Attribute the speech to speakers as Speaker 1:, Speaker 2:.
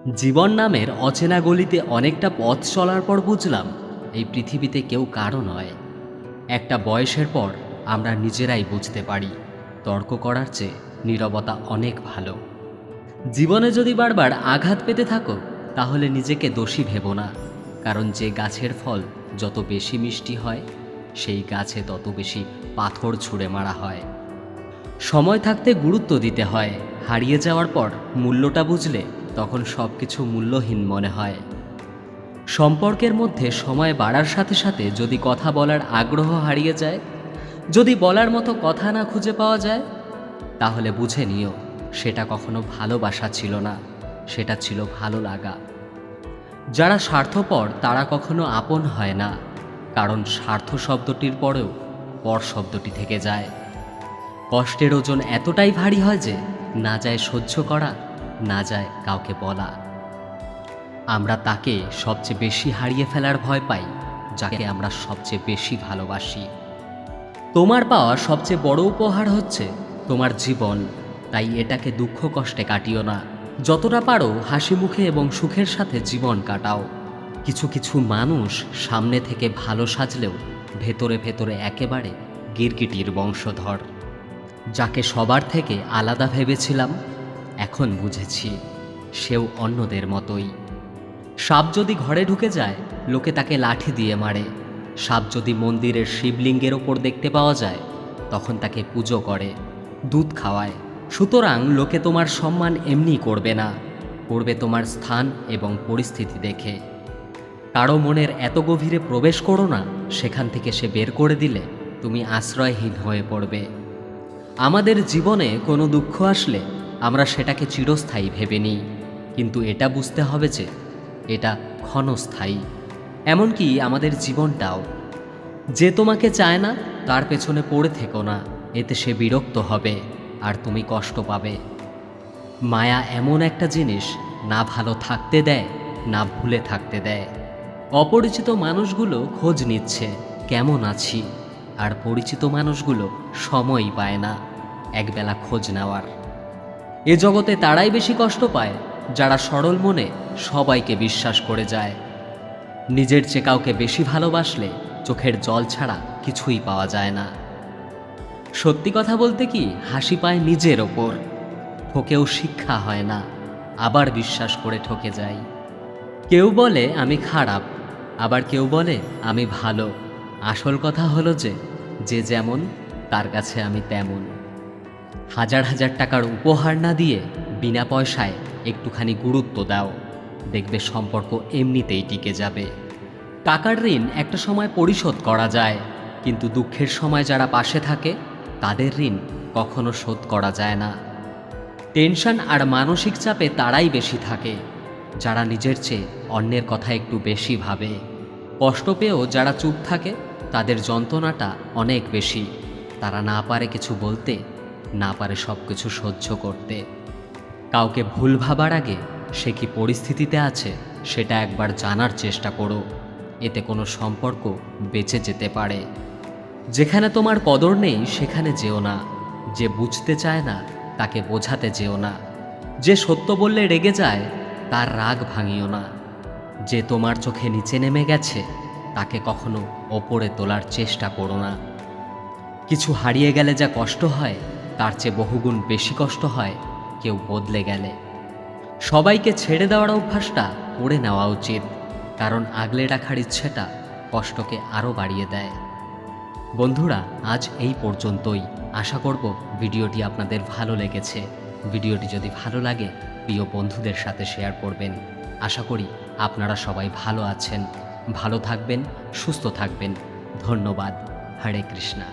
Speaker 1: জীবন নামের অচেনা গলিতে অনেকটা পথ চলার পর বুঝলাম এই পৃথিবীতে কেউ কারো নয়। একটা বয়সের পর আমরা নিজেরাই বুঝতে পারি তর্ক করার চেয়ে নীরবতা অনেক ভালো। জীবনে যদি বারবার আঘাত পেতে থাকো তাহলে নিজেকে দোষী ভেবো না, কারণ যে গাছের ফল যত বেশি মিষ্টি হয় সেই গাছে তত বেশি পাথর ছুঁড়ে মারা হয়। সময় থাকতে গুরুত্ব দিতে হয়, হারিয়ে যাওয়ার পর মূল্যটা বুঝলে তখন সব কিছু মূল্যহীন মনে হয়। সম্পর্কের মধ্যে সময় বাড়ার সাথে সাথে যদি কথা বলার আগ্রহ হারিয়ে যায়, যদি বলার মতো কথা না খুঁজে পাওয়া যায়, তাহলে বুঝে নিও সেটা কখনো ভালোবাসা ছিল না, সেটা ছিল ভালো লাগা। যারা স্বার্থপর তারা কখনো আপন হয় না, কারণ স্বার্থ শব্দটির পরেও পর শব্দটি থেকে যায়। কষ্টের ওজন এতটাই ভারী হয় যে না যায় সহ্য করা, না যায় কাউকে বলা। আমরা তাকে সবচেয়ে বেশি হারিয়ে ফেলার ভয় পাই যাকে আমরা সবচেয়ে বেশি ভালোবাসি। তোমার পাওয়া সবচেয়ে বড় উপহার হচ্ছে তোমার জীবন, তাই এটাকে দুঃখ কষ্টে কাটিও না। যতটা পারো হাসি মুখে এবং সুখের সাথে জীবন কাটাও। কিছু কিছু মানুষ সামনে থেকে ভালো সাজলেও ভেতরে ভেতরে একেবারে গিরগিটির বংশধর। যাকে সবার থেকে আলাদা ভেবেছিলাম এখন বুঝেছি সেও অন্যদের মতোই। সাপ যদি ঘরে ঢুকে যায় লোকে তাকে লাঠি দিয়ে মারে, সাপ যদি মন্দিরের শিবলিঙ্গের ওপর দেখতে পাওয়া যায় তখন তাকে পুজো করে, দুধ খাওয়ায়। সুতরাং লোকে তোমার সম্মান এমনি করবে না, করবে তোমার স্থান এবং পরিস্থিতি দেখে। কারো মনের এত গভীরে প্রবেশ করো না সেখান থেকে সে বের করে দিলে তুমি আশ্রয়হীন হয়ে পড়বে। আমাদের জীবনে কোনো দুঃখ আসলে আমরা সেটাকে চিরস্থায়ী ভেবে নিই, কিন্তু এটা বুঝতে হবে যে এটা ক্ষণস্থায়ী। এমনকি আমাদের জীবনটাও। যে তোমাকে চায় না তার পেছনে পড়ে থেকো না, এতে সে বিরক্ত হবে আর তুমি কষ্ট পাবে। মায়া এমন একটা জিনিস, না ভালো থাকতে দেয় না ভুলে থাকতে দেয়। অপরিচিত মানুষগুলো খোঁজ নিচ্ছে কেমন আছি, আর পরিচিত মানুষগুলো সময়ই পায় না একবেলা খোঁজ নেওয়ার। এ জগতে তারাই বেশি কষ্ট পায় যারা সরল মনে সবাইকে বিশ্বাস করে যায়। নিজের চেয়ে কাউকে বেশি ভালোবাসলে চোখের জল ছাড়া কিছুই পাওয়া যায় না। সত্যি কথা বলতে কি, হাসি পায় নিজের ওপর, ঠকেও শিক্ষা হয় না, আবার বিশ্বাস করে ঠকে যাই। কেউ বলে আমি খারাপ, আবার কেউ বলে আমি ভালো। আসল কথা হলো যে যে যেমন তার কাছে আমি তেমন। হাজার হাজার টাকার উপহার না দিয়ে বিনা পয়সায় একটুখানি গুরুত্ব দাও, দেখবে সম্পর্ক এমনিতেই টিকে যাবে। টাকার ঋণ একটা সময় পরিশোধ করা যায়, কিন্তু দুঃখের সময় যারা পাশে থাকে তাদের ঋণ কখনো শোধ করা যায় না। টেনশন আর মানসিক চাপে তারাই বেশি থাকে যারা নিজের চেয়ে অন্যের কথা একটু বেশি ভাবে। কষ্ট পেয়েও যারা চুপ থাকে তাদের যন্ত্রণাটা অনেক বেশি। তারা না পারে কিছু বলতে, না পারে সব কিছু সহ্য করতে। কাউকে ভুল ভাবার আগে সে কি পরিস্থিতিতে আছে সেটা একবার জানার চেষ্টা করো, এতে কোনো সম্পর্ক বেঁচে যেতে পারে। যেখানে তোমার কদর নেই সেখানে যেও না, যে বুঝতে চায় না তাকে বোঝাতে যেও না, যে সত্য বললে রেগে যায় তার রাগ ভাঙিও না, যে তোমার চোখে নিচে নেমে গেছে তাকে কখনো ওপরে তোলার চেষ্টা করো না। কিছু হারিয়ে গেলে যা কষ্ট হয় তার চেয়ে বহুগুণ বেশি কষ্ট হয় কেউ বদলে গেলে। সবাইকে ছেড়ে দেওয়ার অভ্যাসটা করে নেওয়া উচিত, কারণ আগলে রাখার ইচ্ছেটা কষ্টকে আরও বাড়িয়ে দেয়। বন্ধুরা, আজ এই পর্যন্তই। আশা করব ভিডিওটি আপনাদের ভালো লেগেছে। ভিডিওটি যদি ভালো লাগে প্রিয় বন্ধুদের সাথে শেয়ার করবেন। আশা করি আপনারা সবাই ভালো আছেন, ভালো থাকবেন, সুস্থ থাকবেন। ধন্যবাদ। হরে কৃষ্ণা।